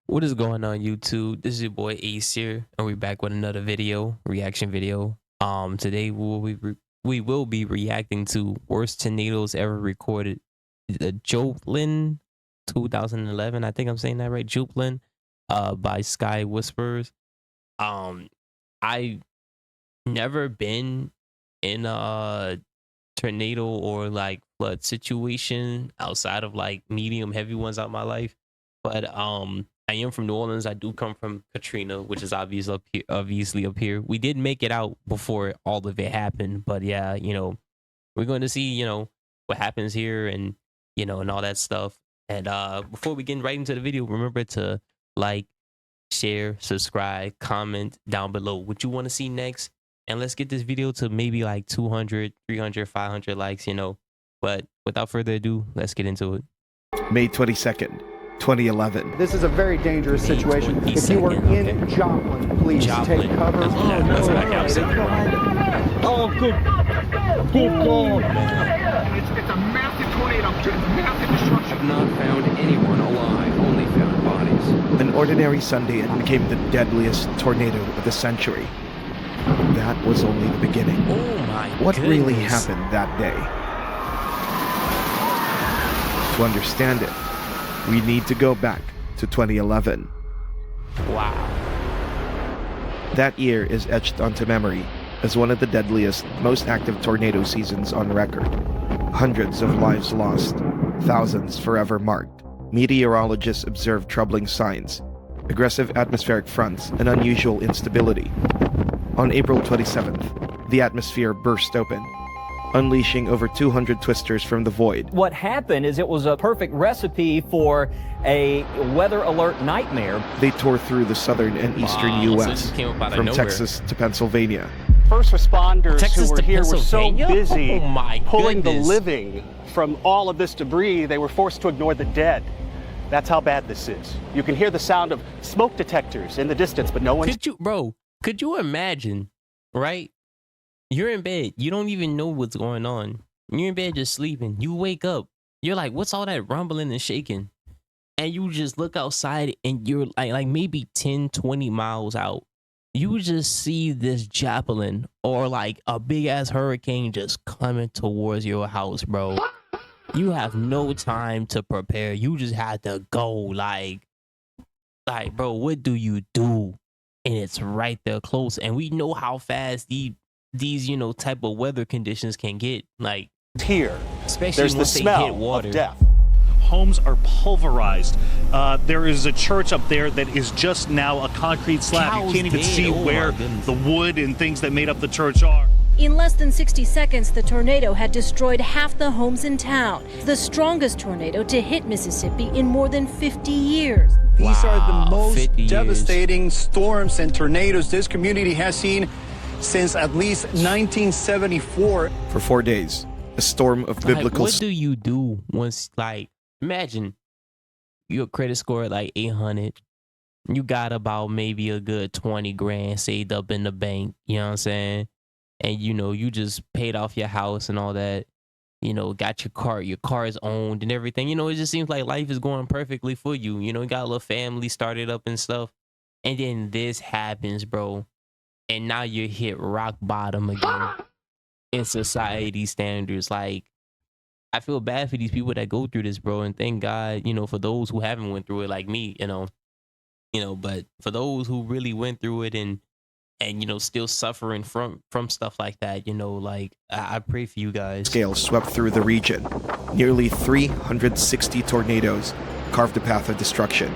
What is going on, YouTube? This is your boy Ace here, and we're back with another reaction video. Today we will be reacting to worst tornadoes ever recorded. The Joplin 2011, I think I'm saying that right. Joplin, by Sky Whispers. Um, I never been in a tornado or like flood situation outside of like medium heavy ones out my life, but I am from New Orleans. I do come from Katrina, which is obviously up here. We did make it out before all of it happened, but yeah, we're going to see, what happens here and and all that stuff. And before we get right into the video, remember to like, share, subscribe, comment down below what you want to see next. And let's get this video to maybe like 200, 300, 500 likes, But without further ado, let's get into it. May 22nd, 2011. This is a very dangerous situation. If you were in Joplin, please take cover. Oh, good God. It's a massive tornado. It's massive destruction. Have not found anyone alive, only found bodies. An ordinary Sunday, it became the deadliest tornado of the century. That was only the beginning. Oh my What goodness. really happened that day? To understand it, we need to go back to 2011. Wow. That year is etched onto memory as one of the deadliest, most active tornado seasons on record. Hundreds of lives lost, thousands forever marked. Meteorologists observed troubling signs, aggressive atmospheric fronts, and unusual instability. On April 27th, the atmosphere burst open, unleashing over 200 twisters from the void. What happened is it was a perfect recipe for a weather alert nightmare. They tore through the southern and eastern Wow, so U.S., this came up out of from nowhere. Texas to Pennsylvania. First responders Texas who were to here were so Pennsylvania? busy Oh my pulling the goodness. living from all of this debris, they were forced to ignore the dead. That's how bad this is. You can hear the sound of smoke detectors in the distance, but no one's... Could you imagine, right? You're in bed. You don't even know what's going on. You're in bed just sleeping. You wake up. You're like, what's all that rumbling and shaking? And you just look outside and you're like maybe 10, 20 miles out. You just see this Joplin or like a big ass hurricane just coming towards your house, bro. You have no time to prepare. You just have to go like, bro, what do you do? And it's right there close. And we know how fast these type of weather conditions can get. Like here. especially There's the once they hit smell water. of death. Homes are pulverized. There is a church up there that is just now a concrete slab. Cows You can't even dead. see Oh my where goodness. the wood and things that made up the church are. In less than 60 seconds, the tornado had destroyed half the homes in town. The strongest tornado to hit Mississippi in more than 50 years. These are Wow, the most 50 years. devastating storms and tornadoes this community has seen since at least 1974. For 4 days, a storm of Like, biblical what do you do once, like, imagine your credit score at like 800. You got about maybe a good 20 grand saved up in the bank. You know what I'm saying? And you just paid off your house and all that. Got your car is owned and everything. It just seems like life is going perfectly for you. You got a little family started up and stuff. And then this happens, bro. And now you're hit rock bottom again in society standards. Like, I feel bad for these people that go through this, bro. And thank God, for those who haven't went through it like me, but for those who really went through it and still suffering from stuff like that, like I pray for you guys. scale swept through the region. Nearly 360 tornadoes carved a path of destruction.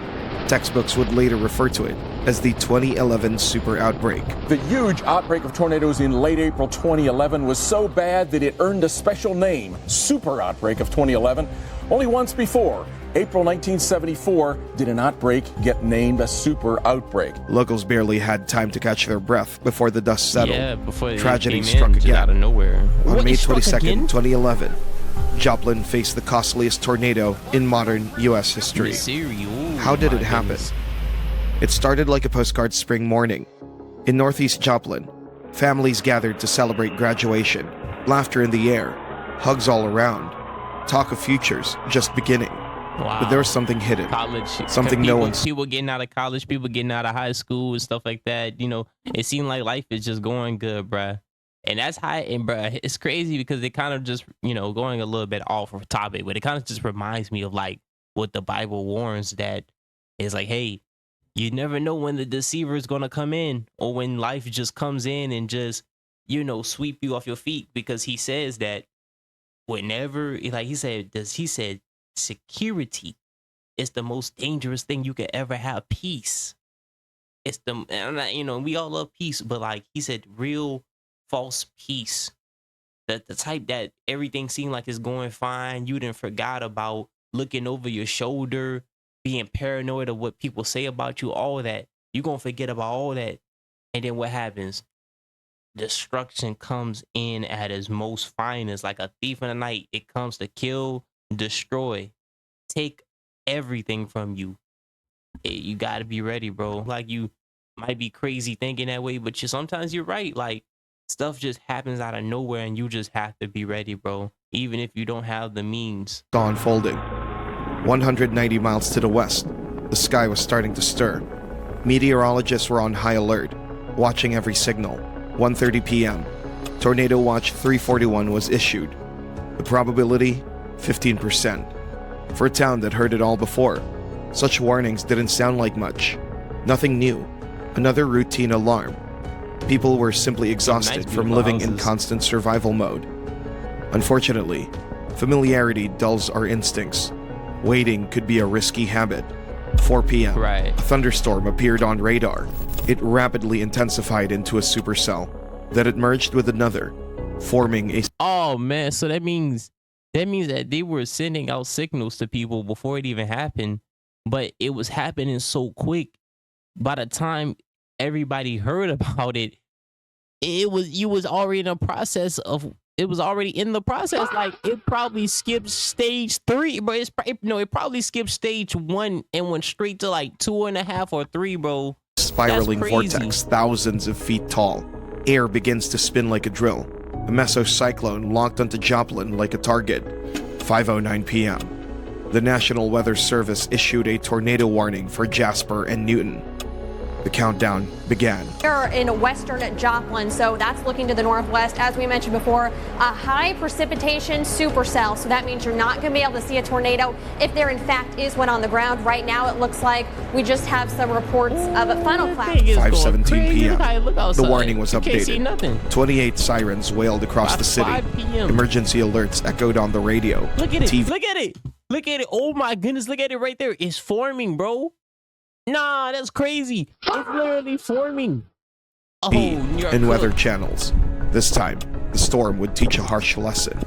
Textbooks would later refer to it as the 2011 super outbreak. The huge outbreak of tornadoes in late April 2011 was so bad that it earned a special name, Super Outbreak of 2011. Only once before, April 1974, did an outbreak get named a super outbreak. Locals barely had time to catch their breath before the dust settled. Yeah, before it Tragedy came struck in, just again. out of nowhere. On What, May it struck 22nd, again? 2011, Joplin faced the costliest tornado in modern U.S. history. How did it happen? It started like a postcard spring morning. In northeast Joplin, families gathered to celebrate graduation, laughter in the air, hugs all around, talk of futures just beginning. Wow. But there was something hidden. College, something no one's. People getting out of college, people getting out of high school and stuff like that. You know, it seemed like life is just going good, bruh. And that's high, and bruh, it's crazy because it kind of just, you know, going a little bit off of topic, but it kind of just reminds me of like what the Bible warns, that is like, hey, you never know when the deceiver is going to come in, or when life just comes in and just, you know, sweep you off your feet, because he says that whenever, like he said security is the most dangerous thing you could ever have. Peace. It's the, and you know, we all love peace, but like he said, real false peace. That the type that everything seemed like it's going fine. You didn't forgot about looking over your shoulder, being paranoid of what people say about you, all that. You're going to forget about all that. And then what happens? Destruction comes in at its most finest, like a thief in the night. It comes to kill, destroy, take everything from you. You got to be ready, bro. Like, you might be crazy thinking that way, but sometimes you're right. Like, stuff just happens out of nowhere, and you just have to be ready, bro, even if you don't have the means. Dawn folding. 190 miles to the west, the sky was starting to stir. Meteorologists were on high alert, watching every signal. 1:30 p.m. Tornado Watch 341 was issued. The probability, 15%. For a town that heard it all before, such warnings didn't sound like much. Nothing new. Another routine alarm. People were simply exhausted from living in constant survival mode. Unfortunately, familiarity dulls our instincts. Waiting could be a risky habit. 4 p.m. Right. A thunderstorm appeared on radar. It rapidly intensified into a supercell. Then it merged with another, forming a... Oh, man. So that means that they were sending out signals to people before it even happened. But it was happening so quick. By the time everybody heard about it, you was already in the process of... It was already in the process. Like, it probably skipped stage 3, bro. It probably skipped stage 1 and went straight to like 2.5 or 3, bro. Spiraling vortex thousands of feet tall. Air begins to spin like a drill. A mesocyclone locked onto Joplin like a target. 5:09 p.m. The National Weather Service issued a tornado warning for Jasper and Newton. The countdown began. We're in western Joplin, so that's looking to the northwest. As we mentioned before, a high precipitation supercell. So that means you're not going to be able to see a tornado if there in fact is one on the ground. Right now, it looks like we just have some reports of a funnel cloud. 5:17 p.m. The warning was Can't see updated. nothing. 28 sirens wailed across the city. 5 p.m. Emergency alerts echoed on the radio. Look at it. TV Look at it. Look at it. Oh my goodness. Look at it right there. It's forming, bro. Nah, that's crazy. It's literally forming. Oh, and weather channels. This time, the storm would teach a harsh lesson.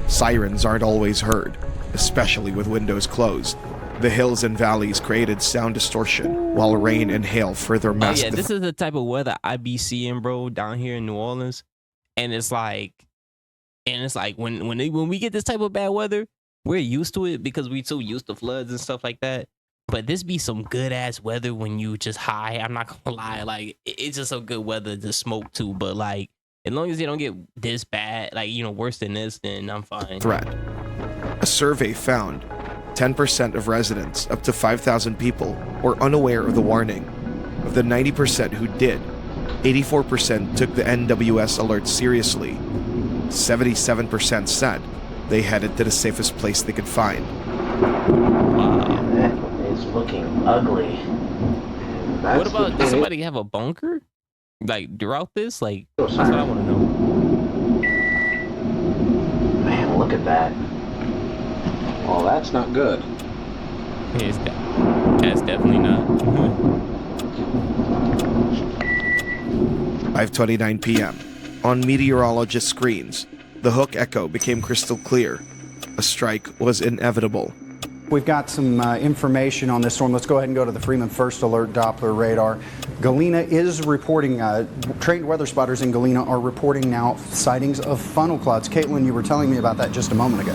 Sirens aren't always heard, especially with windows closed. The hills and valleys created sound distortion, while rain and hail further masked. Oh yeah, this is the type of weather I be seeing, bro, down here in New Orleans. And it's like when we get this type of bad weather, we're used to it because we so used to floods and stuff like that. But this be some good ass weather when you just high. I'm not gonna lie, like it's just some good weather to smoke too. But like, as long as you don't get this bad, like worse than this, then I'm fine. Threat. A survey found 10% of residents, up to 5,000 people, were unaware of the warning. Of the 90% who did, 84% took the NWS alert seriously. 77% said they headed to the safest place they could find. Looking ugly. What about, does somebody have a bunker? Like, throughout this? Like, that's what I want to know. Man, look at that. Oh, that's not good. Yeah, that's definitely not. 5:29 p.m. On meteorologist screens, the Hook echo became crystal clear. A strike was inevitable. We've got some information on this storm. Let's go ahead and go to the Freeman First Alert Doppler radar. Galena is reporting, trained weather spotters in Galena are reporting now sightings of funnel clouds. Caitlin, you were telling me about that just a moment ago.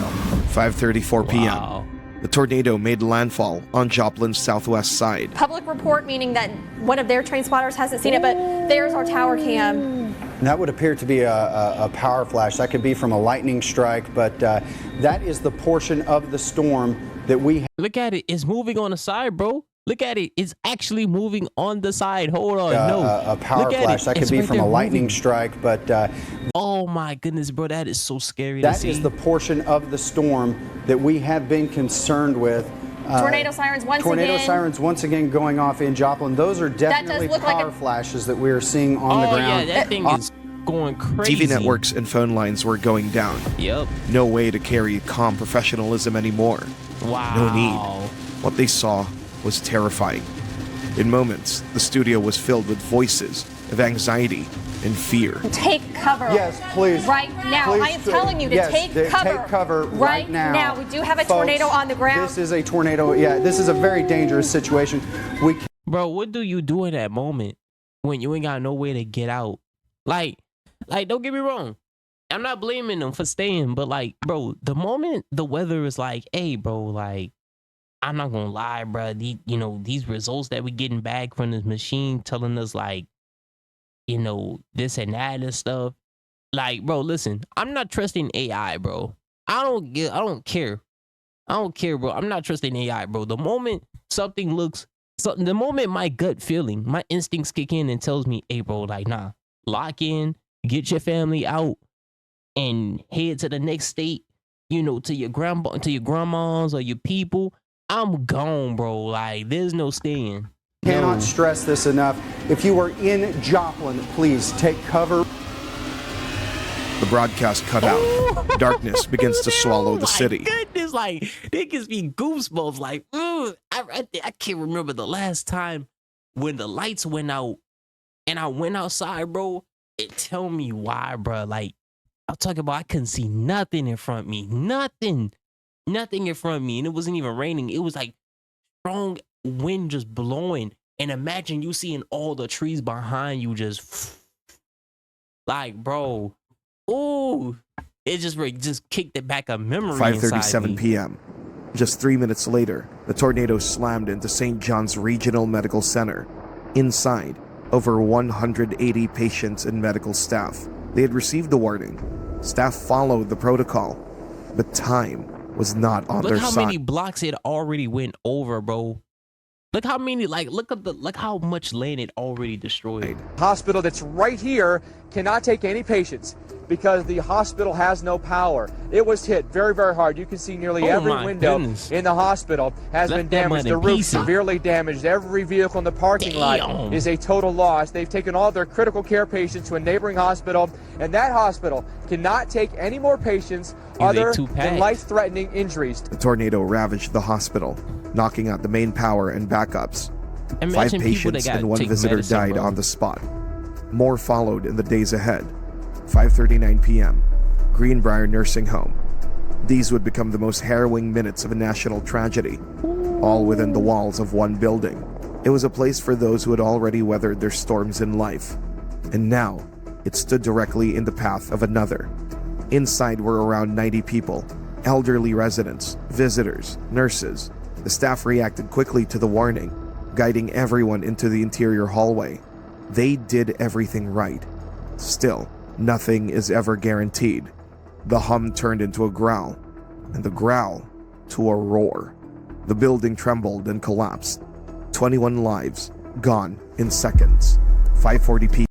5:34 p.m. Wow. The tornado made landfall on Joplin's southwest side. Public report, meaning that one of their trained spotters hasn't seen it, but there's our tower cam. That would appear to be a power flash. That could be from a lightning strike, but that is the portion of the storm that we Look at it. It's moving on the side, bro. Look at it. It's actually moving on the side. Hold on. No. a power Look at flash. it. That could It's be right from there a lightning moving. strike, but Oh my goodness, bro. That is so scary to that see. is the portion of the storm that we have been concerned with. Tornado sirens once Tornado again. sirens once again going off in Joplin. Those are definitely look like power flashes that we are seeing on the Oh ground. yeah, that thing is going crazy. TV networks and phone lines were going down. Yep. No way to carry calm professionalism anymore. Wow. No need. What they saw was terrifying. In moments, the studio was filled with voices of anxiety and fear. Take cover. Yes, please. Right now. Please, I am telling you to yes, take take cover. cover right now. We do have a Folks, tornado on the ground. This is a tornado. Yeah, this is a very dangerous situation. Bro, what do you do in that moment when you ain't got no way to get out? Like, don't get me wrong. I'm not blaming them for staying, but like, bro, the moment the weather is like, hey, bro, like, I'm not gonna lie, bro. These results that we getting back from this machine telling us like, this and that and stuff. Like, bro, listen, I'm not trusting AI, bro. I don't care. I don't care, bro. I'm not trusting AI, bro. The moment the moment my gut feeling, my instincts kick in and tells me, hey, bro, like, nah, lock in, get your family out, and head to the next state, to your grandmas or your people. I'm gone, bro. Like, there's no staying. Cannot stress this enough. If you are in Joplin, please take cover. The broadcast cut out. Darkness begins to swallow the city. Goodness, like, there gives me goosebumps. Like, I can't remember the last time when the lights went out and I went outside, bro. It tell me why, bro. Like, I'm talking about I couldn't see nothing in front of me. Nothing in front of me. And it wasn't even raining. It was like strong wind just blowing. And imagine you seeing all the trees behind you just like, bro. Ooh. It just kicked it back a memory. 5:37 p.m. Just 3 minutes later, the tornado slammed into St. John's Regional Medical Center. Inside, over 180 patients and medical staff. They had received the warning. Staff followed the protocol, but time was not on their side. Look how many blocks it already went over, bro. Look how many, look how much land it already destroyed. Hospital that's right here cannot take any patients because the hospital has no power. It was hit very, very hard. You can see nearly every window in the hospital has been damaged. The roof severely damaged. Every vehicle in the parking lot is a total loss. They've taken all their critical care patients to a neighboring hospital, and that hospital cannot take any more patients other than life-threatening injuries. The tornado ravaged the hospital, knocking out the main power and backups. Imagine 5 patients and 1 visitor died on the spot. More followed in the days ahead. 5:39 p.m. Greenbrier Nursing Home. These would become the most harrowing minutes of a national tragedy, all within the walls of one building. It was a place for those who had already weathered their storms in life, and now it stood directly in the path of another. Inside were around 90 people, elderly residents, visitors, nurses. The staff reacted quickly to the warning, guiding everyone into the interior hallway. They did everything right. Still, nothing is ever guaranteed. The hum turned into a growl, and the growl to a roar. The building trembled and collapsed. 21 lives gone in seconds. 5:40 p.m.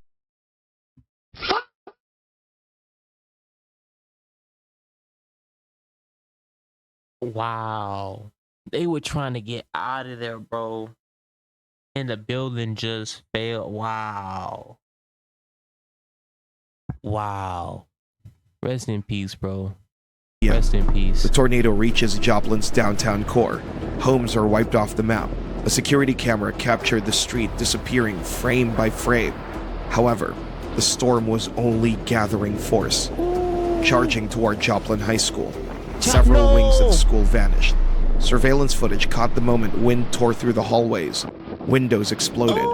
Wow. They were trying to get out of there, bro. And the building just fell. Wow. Wow. Rest in peace, bro. Rest in peace. The tornado reaches Joplin's downtown core. Homes are wiped off the map. A security camera captured the street disappearing frame by frame. However, the storm was only gathering force. Charging toward Joplin High School. Several wings of the school vanished. Surveillance footage caught the moment wind tore through the hallways. Windows exploded,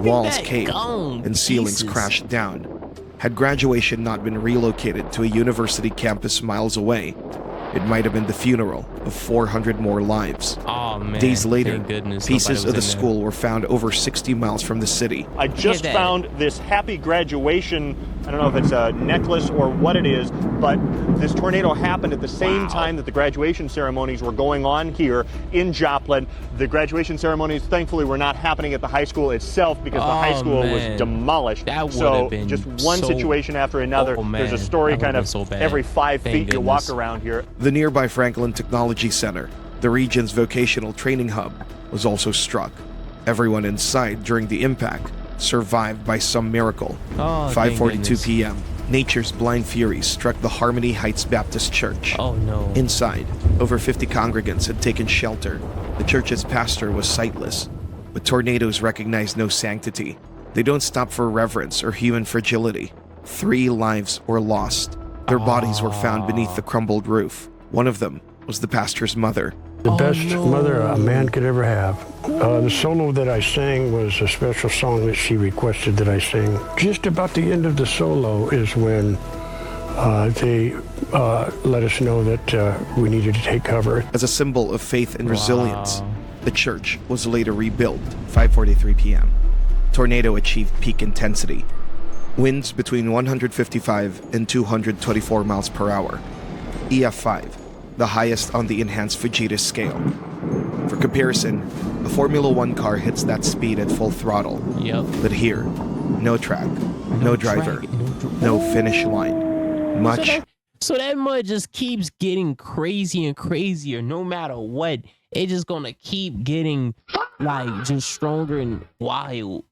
walls caved, and ceilings crashed down. Had graduation not been relocated to a university campus miles away, it might have been the funeral of 400 more lives. Oh, Oh, man. Days later, Thank goodness pieces nobody of the was in there. school were found over 60 miles from the city. I just found this happy graduation. I don't know if it's a necklace or what it is, but this tornado happened at the same time that the graduation ceremonies were going on here in Joplin. The graduation ceremonies, thankfully, were not happening at the high school itself because the high school was demolished. That so been just one so- situation after another. Oh, man. There's a story That kind would've of been so bad. every 5 Thank feet you walk goodness. around here. The nearby Franklin Technology Center, the region's vocational training hub, was also struck. Everyone inside during the impact survived by some miracle. Oh, thank 5:42 goodness. p.m. Nature's blind fury struck the Harmony Heights Baptist Church. Oh, no. Inside, over 50 congregants had taken shelter. The church's pastor was sightless. But tornadoes recognize no sanctity. They don't stop for reverence or human fragility. 3 lives were lost. Their bodies were found beneath the crumbled roof. One of them was the pastor's mother. The best mother a man could ever have. The solo that I sang was a special song that she requested that I sing. Just about the end of the solo is when they let us know that we needed to take cover. As a symbol of faith and resilience, the church was later rebuilt. 5:43 p.m. Tornado achieved peak intensity. Winds between 155 and 224 miles per hour. EF5, the highest on the enhanced Fujita scale. For comparison, a Formula One car hits that speed at full throttle. Yep. But here, no track, no driver, no finish line. Much So that mud just keeps getting crazy and crazier no matter what. It's just gonna keep getting like just stronger and wild.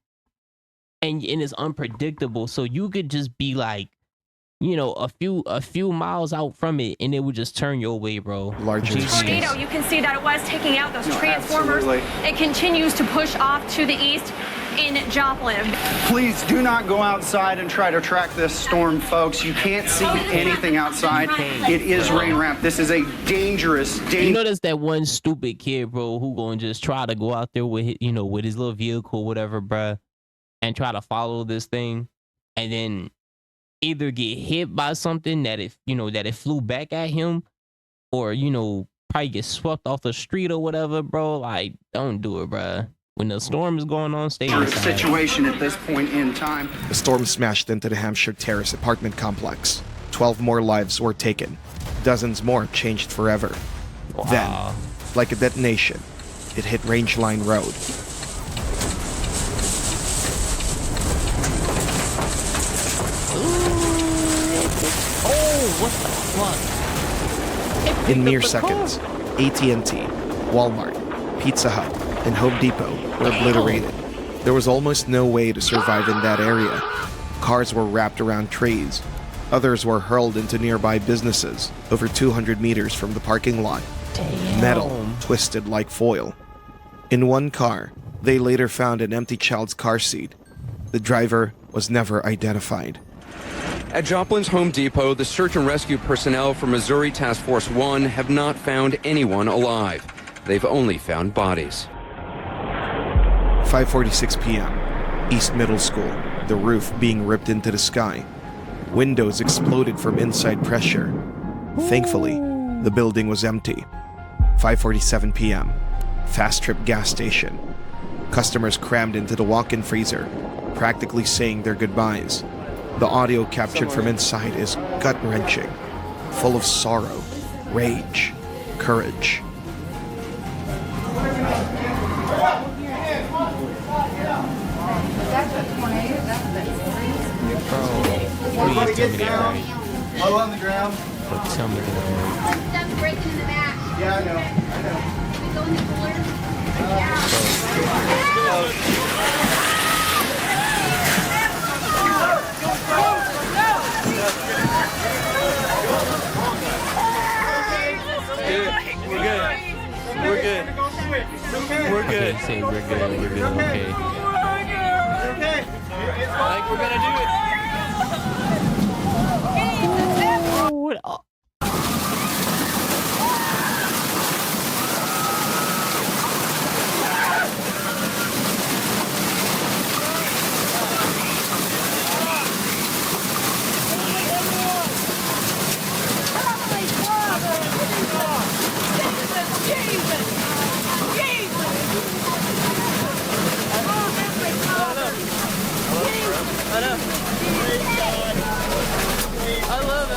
And it's unpredictable. So you could just be like, you know, a few miles out from it and it would just turn your way, bro. Larger Tornado, you can see that it was taking out those transformers. absolutely. It continues to push off to the east in Joplin. Please do not go outside and try to track this storm, folks. You can't see anything outside. It is rain wrapped. This is a dangerous. You know, there's that one stupid kid, bro, who gonna just try to go out there with his, you know, with his little vehicle, whatever, bruh, and try to follow this thing, and then either get hit by something that it flew back at him, or probably get swept off the street or whatever, bro. Like, don't do it, bruh. When the storm is going on, stay inside. Situation at this point in time. The storm smashed into the Hampshire Terrace apartment complex. 12 more lives were taken. Dozens more changed forever. Wow. Then, like a detonation, it hit Rangeline Road. Oh, what the fuck? In mere seconds, AT&T, Walmart, Pizza Hut, and Home Depot were obliterated. There was almost no way to survive in that area. Cars were wrapped around trees. Others were hurled into nearby businesses over 200 meters from the parking lot. Metal twisted like foil. In one car, they later found an empty child's car seat. The driver was never identified. At Joplin's Home Depot, the search and rescue personnel from Missouri Task Force 1 have not found anyone alive. They've only found bodies. 5:46 p.m. East Middle School, the roof being ripped into the sky. Windows exploded from inside pressure. Thankfully, the building was empty. 5:47 p.m. Fast Trip gas station. Customers crammed into the walk-in freezer, practically saying their goodbyes. The audio captured from inside is gut-wrenching, full of sorrow, rage, courage. Please tell me that right. Low on the ground. But tell me that right. Stuff's breaking in the back. Yeah, I know. Can we go in the cooler? We're good. We're good. Okay, say we're good. We're good. Okay. Okay. Like we're gonna do it. What?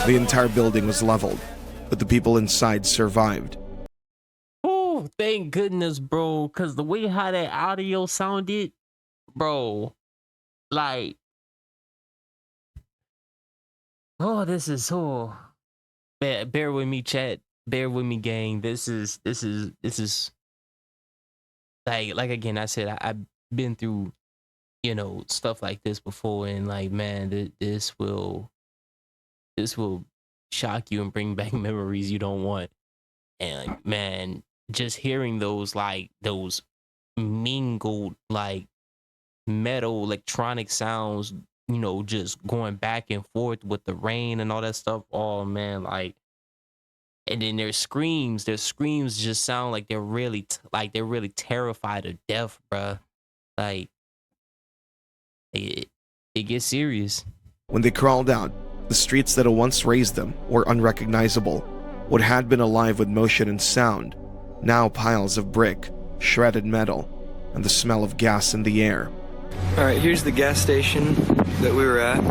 The entire building was leveled, but the people inside survived. Oh, thank goodness, bro. Because the way how that audio sounded, bro, like, oh, this is so. Bear with me, chat. Bear with me, gang. This is like again. I said I've been through, stuff like this before, and like, man, this will shock you and bring back memories you don't want. And like, man, just hearing those mingled like metal electronic sounds, just going back and forth with the rain and all that stuff. Oh man, like, and then their screams just sound like they're really terrified of death, bruh. Like, it gets serious. When they crawled out, the streets that had once raised them were unrecognizable. What had been alive with motion and sound, now piles of brick, shredded metal, and the smell of gas in the air. All right, here's the gas station that we were at.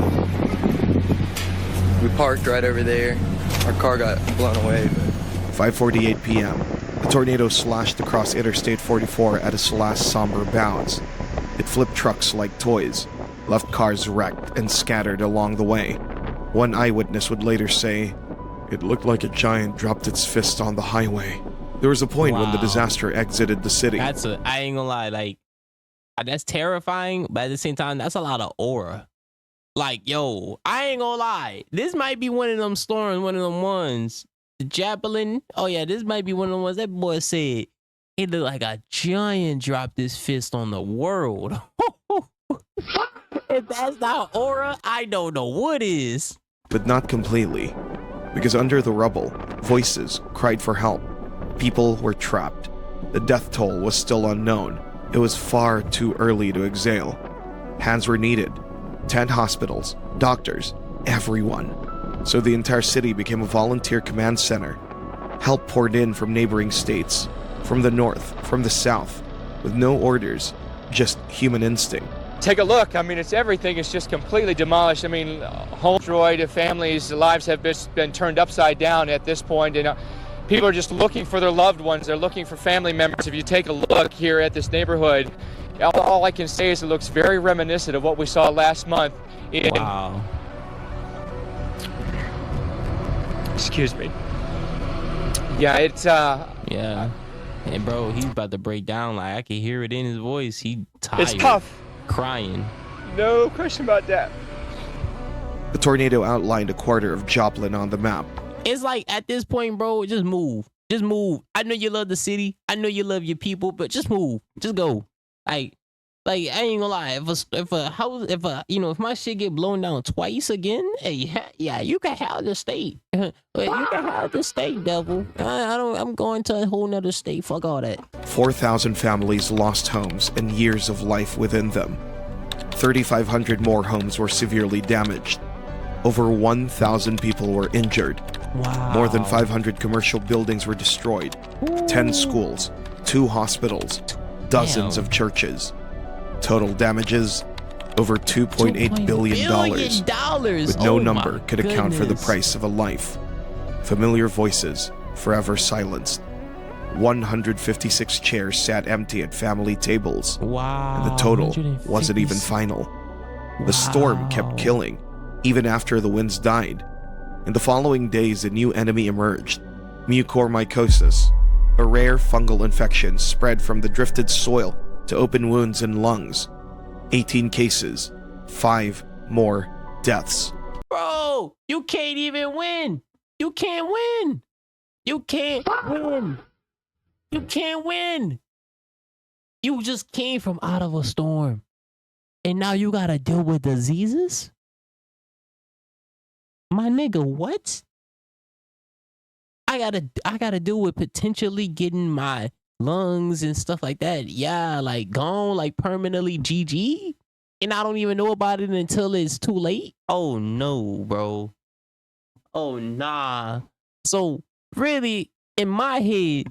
We parked right over there. Our car got blown away. 5:48 p.m. The tornado slashed across Interstate 44 at its last somber bounds. It flipped trucks like toys, left cars wrecked and scattered along the way. One eyewitness would later say, "It looked like a giant dropped its fist on the highway." There was a point when the disaster exited the city. I ain't gonna lie, like, that's terrifying, but at the same time, that's a lot of aura. Like, yo, I ain't gonna lie. This might be one of them storms, one of them ones. The Joplin, oh yeah, this might be one of the ones that boy said, it looked like a giant dropped his fist on the world. If that's not aura, I don't know what is. But not completely, because under the rubble, voices cried for help. People were trapped. The death toll was still unknown. It was far too early to exhale. Hands were needed. 10 hospitals, doctors, everyone. So the entire city became a volunteer command center. Help poured in from neighboring states, from the north, from the south, with no orders, just human instinct. Take a look. I mean, it's everything. It's just completely demolished. I mean, homes destroyed, families' lives have been turned upside down at this point, and people are just looking for their loved ones. They're looking for family members. If you take a look here at this neighborhood, all I can say is it looks very reminiscent of what we saw last month. Wow. Excuse me. Yeah, it's yeah. And bro, he's about to break down. Like, I can hear it in his voice. He tired. It's tough. Crying. No question about that. The tornado outlined a quarter of Joplin on the map. It's like, at this point, bro, just move. Just move. I know you love the city. I know you love your people, but just move. Just go. Like I ain't gonna lie. If my shit get blown down twice again, hey, yeah, you can have the state. You can have the state, devil. I'm going to a whole nother state. Fuck all that. 4,000 families lost homes and years of life within them. 3,500 more homes were severely damaged. Over 1,000 people were injured. Wow. More than 500 commercial buildings were destroyed. 10 schools, 2 hospitals, dozens of churches. Total damages, over $2.8 billion, with no number could account for the price of a life. Familiar voices, forever silenced. 156 chairs sat empty at family tables. Wow. And the total wasn't even final. The storm kept killing, even after the winds died. In the following days, a new enemy emerged, mucormycosis, a rare fungal infection spread from the drifted soil to open wounds in lungs. 18 cases, 5 more deaths. Bro, you can't even win. You can't win. You can't win. You can't win. You just came from out of a storm, and now you gotta deal with diseases? My nigga, what? I gotta deal with potentially getting my lungs and stuff like that. Yeah, like gone, like permanently GG. And I don't even know about it until it's too late. Oh no, bro. Oh nah. So really, in my head,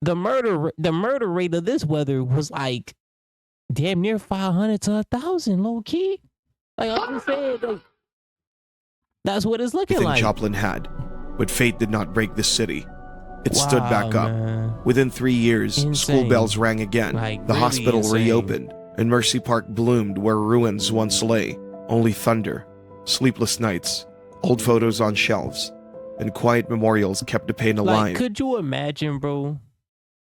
the murder rate of this weather was like damn near 500 to 1,000, low key. Like I'm just saying, That's what it's looking Everything like. Joplin had, but fate did not break the city. It stood Wow, back up. man. Within 3 years, school Insane. bells rang again. Like, The really hospital insane. reopened, and Mercy Park bloomed where ruins once lay. Only thunder, sleepless nights, old photos on shelves, and quiet memorials kept the pain alive. Like, could you imagine, bro?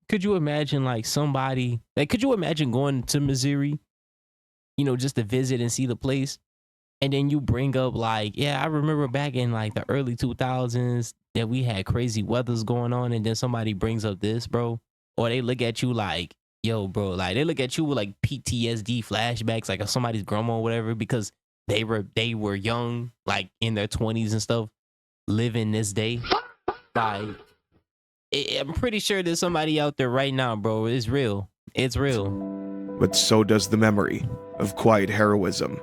Could you imagine, like, somebody, like, could you imagine going to Missouri, you know, just to visit and see the place? And then you bring up, like, yeah, I remember back in, like, the early 2000s that we had crazy weathers going on, and then somebody brings up this, bro. Or they look at you like, yo, bro, like, they look at you with, like, PTSD flashbacks, like, of somebody's grandma or whatever, because they were young, like, in their 20s and stuff, living this day. Like, I'm pretty sure there's somebody out there right now, bro. It's real. It's real. But so does the memory of quiet heroism.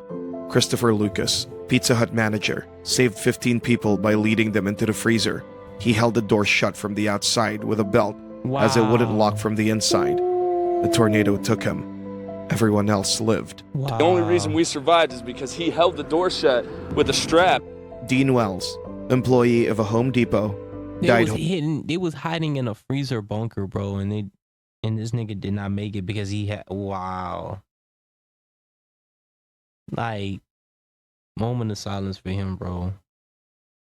Christopher Lucas, Pizza Hut manager, saved 15 people by leading them into the freezer. He held the door shut from the outside with a belt, as it wouldn't lock from the inside. The tornado took him. Everyone else lived. The only reason we survived is because he held the door shut with a strap. Dean Wells, employee of a Home Depot, died. They was hiding in a freezer bunker, bro, and this nigga did not make it because he had like, moment of silence for him, bro.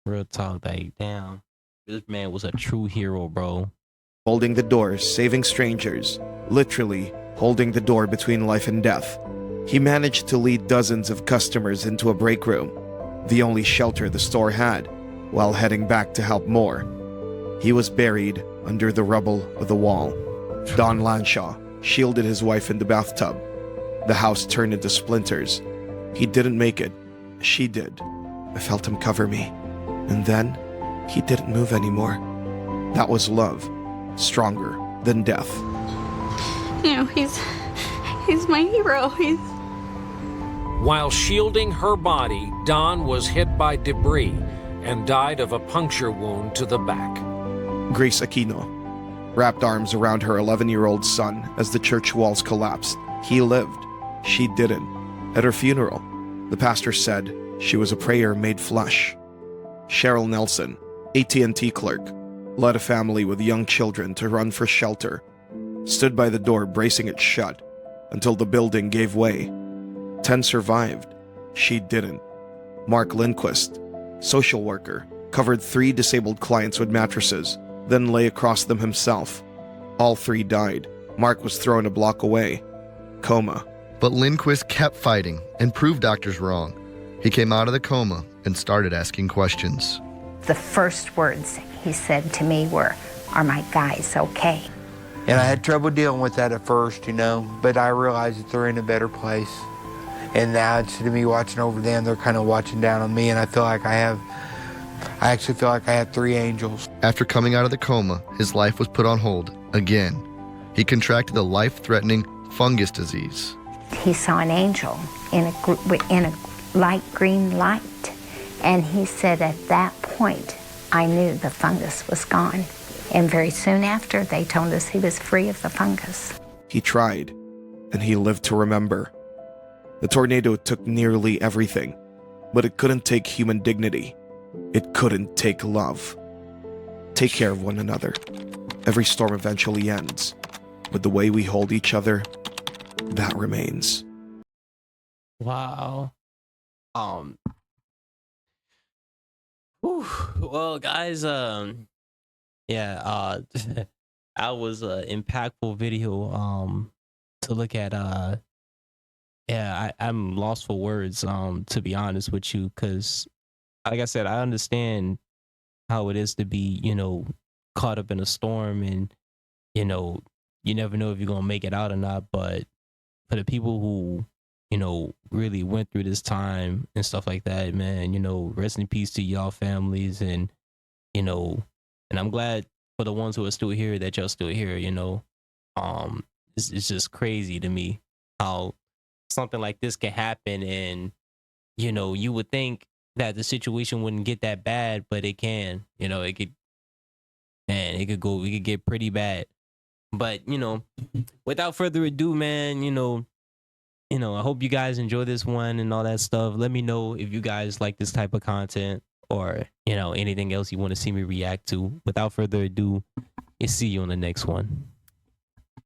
Real talk, like, damn, this man was a true hero, bro. Holding the door, saving strangers, literally holding the door between life and death. He managed to lead dozens of customers into a break room, the only shelter the store had, while heading back to help more. He was buried under the rubble of the wall. Don Lanshaw shielded his wife in the bathtub. The house turned into splinters. He didn't make it. She did. I felt him cover me. And then, he didn't move anymore. That was love. Stronger than death. You know, he's my hero. While shielding her body, Dawn was hit by debris and died of a puncture wound to the back. Grace Aquino wrapped arms around her 11-year-old son as the church walls collapsed. He lived. She didn't. At her funeral, the pastor said she was a prayer made flesh. Cheryl Nelson, AT&T clerk, led a family with young children to run for shelter, stood by the door bracing it shut until the building gave way. 10 survived. She didn't. Mark Lindquist, social worker, covered 3 disabled clients with mattresses, then lay across them himself. All 3 died. Mark was thrown a block away. Coma. But Lindquist kept fighting and proved doctors wrong. He came out of the coma and started asking questions. The first words he said to me were, "Are my guys okay?" And I had trouble dealing with that at first, you know, but I realized that they're in a better place. And now instead of me watching over them, they're kind of watching down on me, and I actually feel like I have 3 angels. After coming out of the coma, his life was put on hold again. He contracted a life-threatening fungus disease. He saw an angel in a light green light, and he said at that point, I knew the fungus was gone. And very soon after, they told us he was free of the fungus. He tried, and he lived to remember. The tornado took nearly everything, but it couldn't take human dignity. It couldn't take love. Take care of one another. Every storm eventually ends, but the way we hold each other, that remains. Wow. Well, guys, yeah, that was an impactful video to look at. Yeah, I'm lost for words, to be honest with you, because like I said, I understand how it is to be, you know, caught up in a storm, and you know, you never know if you're gonna make it out or not. But for the people who, you know, really went through this time and stuff like that, man, you know, rest in peace to y'all families. And you know, and I'm glad for the ones who are still here that y'all still here, you know. It's just crazy to me how something like this can happen, and you know, you would think that the situation wouldn't get that bad, but it can. You know, it could get pretty bad. But you know, without further ado, man, you know, I hope you guys enjoy this one and all that stuff. Let me know if you guys like this type of content. or, you know, anything else you want to see me react to. Without further ado, I'll see you on the next one.